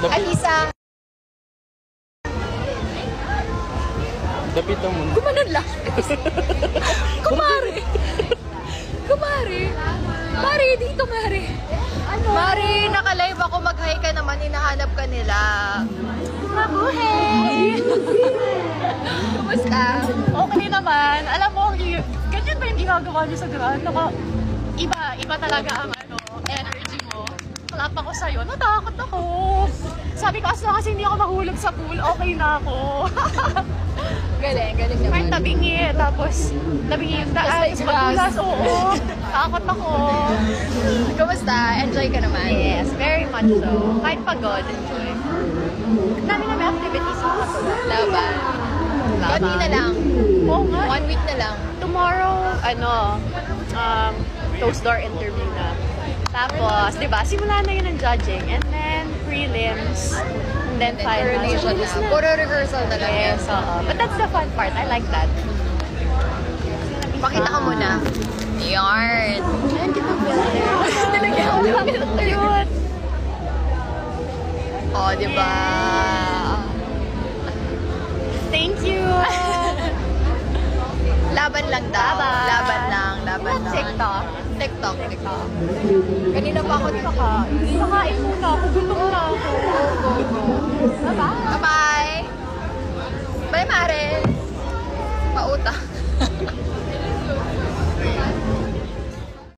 Alisa. Dapitan mo. Gumanon lang. Kumare. Kumare. Mare, dito Mare. Ano? Mare, naka-live ako. Mag-hi ka naman. Hinahanap ka nila. Mabuhay! Kumusta? Okay naman. Alam mo, ganyan ba yung ginagawa niyo sa Grand? Iba talaga ang energy mo. Kalap ako sa'yo, natakot ako. Sabi ko, as long as hindi ako mahulog sa pool, okay na ako. Galing naman. Kahit tabingi, tapos tabingi yung daan, tapos magulas, oo. Takot ako. Kumusta? Enjoy ka naman? Yes, very much so. Kahit pagod, enjoy. Dami na may activities ako katuwa. Laban. Konti na lang. Oo nga. 1 week na lang. Tomorrow, closed door interview na. Tapos, di ba, simula na yun ang judging. And then, prelims. And then finals. Coronation na. Puro rehearsal na lang. Yes, oo. But that's the fun part. I like that. Pakita ka muna. Yarn. Ayan, di ba filter? Nalagyan ko ng filter. Cute. Oh, di ba? Thank you. Laban lang daw. Laban lang. TikTok. TikTok. Kanina pa ako Kakain muna ako. Gutom na ako. Bye-bye. Bye-bye. Bye, Mare. Pauta.